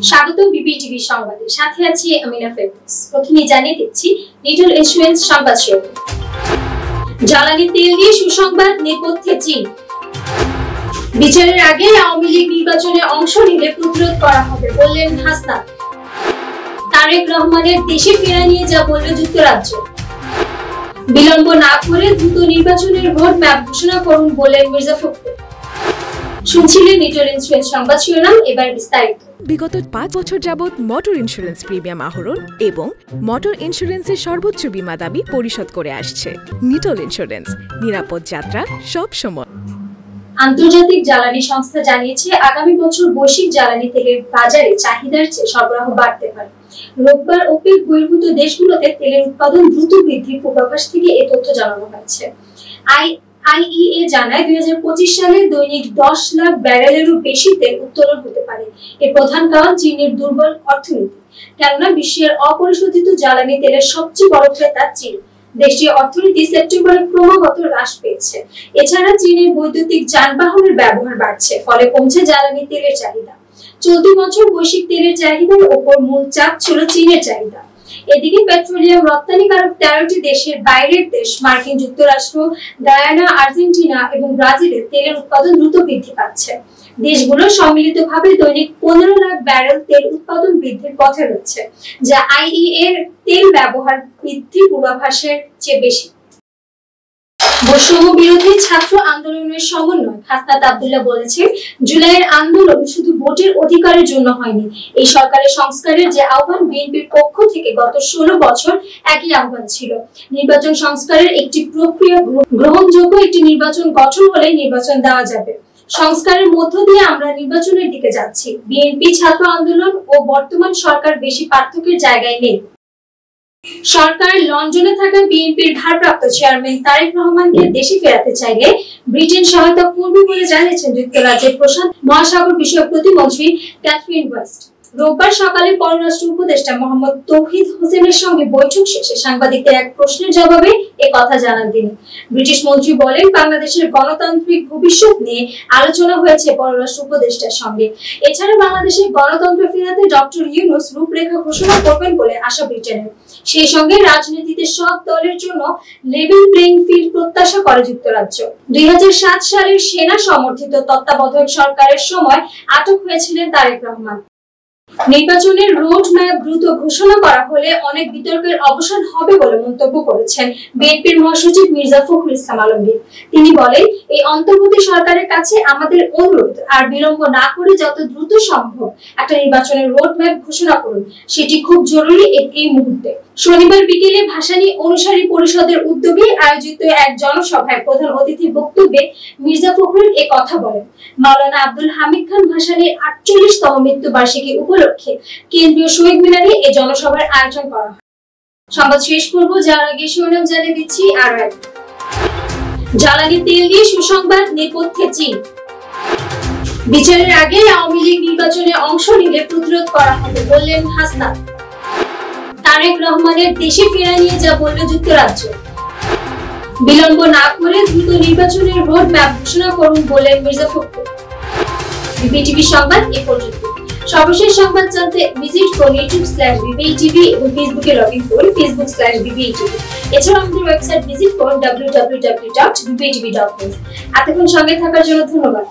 স্বাগত বিবিটিভি সংবাদে, সাথে আছি আমিনা ফেরদৌস। প্রথমেই জানিয়ে দিচ্ছি নিটল ইন্স্যুরেন্স সংবাদ শিরোনাম। জ্বালানি তেল নিয়ে সুসংবাদ, নেপথ্যে চীন। বিচারের আগে আওয়ামী লীগ নির্বাচনে অংশ নিলে প্রতিরোধ করা হবে বললেন হাসনাত। তারেক রহমানের দেশে ফেরা নিয়ে যা বলল যুক্তরাজ্য। বিলম্ব না করে দ্রুত নির্বাচনের রোড ম্যাপ ঘোষণা করুন বললেন মির্জা ফখরুল। শুনছিলেন নিটল ইন্স্যুরেন্স সংবাদ শিরোনাম, এবার বিস্তারিত। বিগত 5 বছর যাবৎ মোটর ইন্স্যুরেন্স প্রিমিয়াম আহরণ এবং মোটর ইন্স্যুরেন্সের সর্বোচ্চ বীমা দাবি পরিশোধ করে আসছে নিটল ইন্স্যুরেন্স। নিরাপদ যাত্রা সব সময়। আন্তর্জাতিক জ্বালানি সংস্থা জানিয়েছে আগামী বছর বৈশ্বিক জ্বালানি তেলের বাজারে চাহিদার চেয়ে সরবরাহ বাড়তে পারে। রোববার ওপেক বহির্ভূত দেশগুলোতে তেলের উৎপাদন দ্রুত বৃদ্ধির পূর্বাভাস থেকে এই তথ্য জানানো হয়েছে। আইইএ জানায় 2025 সালে দৈনিক 10 লাখ ব্যারেলেরও বেশি তেল উত্তোলন হতে পারে। এর প্রধান কারণ চীনের দুর্বল অর্থনীতি, কেননা বিশ্বের অপরিশোধিত জ্বালানি তেলের সবচেয়ে বড় ক্রেতা চীন। দেশটির অর্থনীতি সেপ্টেম্বরে ক্রমাগত হ্রাস পেয়েছে। এছাড়া চীনের বৈদ্যুতিক যানবাহনের ব্যবহার বাড়ছে, ফলে কমছে জ্বালানি তেলের চাহিদা। চলতি বছর বৈশ্বিক তেলের চাহিদার উপর মূল চাপ ছিল চীনের চাহিদা। এদিকে পেট্রোলিয়াম রপ্তানিকারক 13টি দেশের বাইরের দেশ মার্কিন যুক্তরাষ্ট্র, গায়ানা, আর্জেন্টিনা এবং ব্রাজিলে তেলের উৎপাদন দ্রুত বৃদ্ধি পাচ্ছে। দেশগুলো সম্মিলিতভাবে দৈনিক 15 লাখ ব্যারেল তেল উৎপাদন বৃদ্ধির পথে রয়েছে, যা আইইএ এর তেল ব্যবহার বৃদ্ধির পূর্বাভাসের চেয়ে বেশি। বৈষম্য বিরোধী ছাত্র আন্দোলনের সমন্বয় হাসনাত আব্দুল্লাহ বলেছেন, জুলাইয়ের আন্দোলন শুধু ভোটের অধিকারের জন্য হয়নি। এই সরকারের সংস্কারের যে আহ্বান বিএনপির পক্ষ থেকে গত 16 বছর একই আহ্বান ছিল। নির্বাচন সংস্কারের একটি প্রক্রিয়া গ্রহণযোগ্য একটি নির্বাচন গঠন হলে নির্বাচন দেওয়া যাবে। সংস্কারের মধ্য দিয়ে আমরা নির্বাচনের দিকে যাচ্ছি। বিএনপি, ছাত্র আন্দোলন ও বর্তমান সরকার বেশি পার্থক্যের জায়গায় নেই। সরকার লন্ডনে থাকা বিএনপির ভারপ্রাপ্ত চেয়ারম্যান তারেক রহমানকে দেশে ফেরাতে চাইলে ব্রিটেন সহায়তা করবে বলে জানিয়েছেন যুক্তরাজ্যের প্রশান্ত মহাসাগর বিষয়ক প্রতিমন্ত্রী ক্যাথরিন ওয়েস্ট। রোববার সকালে পররাষ্ট্র উপদেষ্টা মোহাম্মদ তৌহিদ হোসেনের সঙ্গে বৈঠক শেষে সাংবাদিকদের এক প্রশ্নের জবাবে কথা জানান তিনি। ব্রিটিশ মন্ত্রী বলেন, বাংলাদেশের গণতান্ত্রিক ভবিষ্যৎ নিয়ে আলোচনা হয়েছে পররাষ্ট্র উপদেষ্টার সঙ্গে। এছাড়া বাংলাদেশের গণতন্ত্র ফেরাতে ডক্টর ইউনূস রূপরেখা ঘোষণা করবেন বলে আশা ব্রিটেনের। সেই সঙ্গে রাজনীতিতে সব দলের জন্য লেভেল প্লেইং ফিল্ড প্রত্যাশা করে যুক্তরাজ্য। 2007 সালের সেনা সমর্থিত তত্ত্বাবধায়ক সরকারের সময় আটক হয়েছিলেন তারেক রহমান। নির্বাচনের রোড ম্যাপ দ্রুত ঘোষণা করা হলে অনেক বিতর্কের অবসান হবে বলে মন্তব্য করেছেন বিএনপির মহাসচিব মির্জা ফখরুল ইসলাম আলমগীর। তিনি বলেন, এই অন্তর্বর্তী সরকারের কাছে আমাদের অনুরোধ, আর বিলম্ব না করে যত দ্রুত সম্ভব একটা নির্বাচনের রোড ম্যাপ ঘোষণা করুন। সেটি খুব জরুরি এই মুহূর্তে। শনিবার বিকেলে ভাসানী অনুসারী পরিষদের উদ্যোগে আয়োজিত এক জনসভায় প্রধান অতিথির বক্তব্যে মির্জা ফখরুল এ কথা বলেন। মাওলানা আব্দুল হামিদ খান ভাসানীর 48তম মৃত্যুবার্ষিকী উপলক্ষে কেন্দ্রীয় শহীদ মিনারে এই জনসভার আয়োজন করা হয়। সংবাদ শেষ করব, যার আগে শিরোনাম জানিয়ে দিচ্ছি আরো এক। জ্বালানি তেল নিয়ে সুসংবাদ, নেপথ্যে চীন। বিচারের আগে আওয়ামী লীগ নির্বাচনে অংশ নিলে প্রতিরোধ করা হবে বললেন হাসনাত। তারেক রহমানের দেশে ফেরা নিয়ে যা বলল যুক্তরাজ্য। বিলম্ব না করে দ্রুত নির্বাচনের রোড ম্যাপ ঘোষণা করুন বললেন মির্জা ফখরুল। বিবিটিভি সংবাদ এ পর্যন্ত। সর্বশেষ সংবাদ জানতে ভিজিট করুন youtube/bbtv এবং ফেসবুকে লগ ইন করুন facebook/bbtv। এছাড়া আমাদের ওয়েবসাইট ভিজিট করুন www.bbtv.news। এতক্ষণ সঙ্গে থাকার জন্য ধন্যবাদ।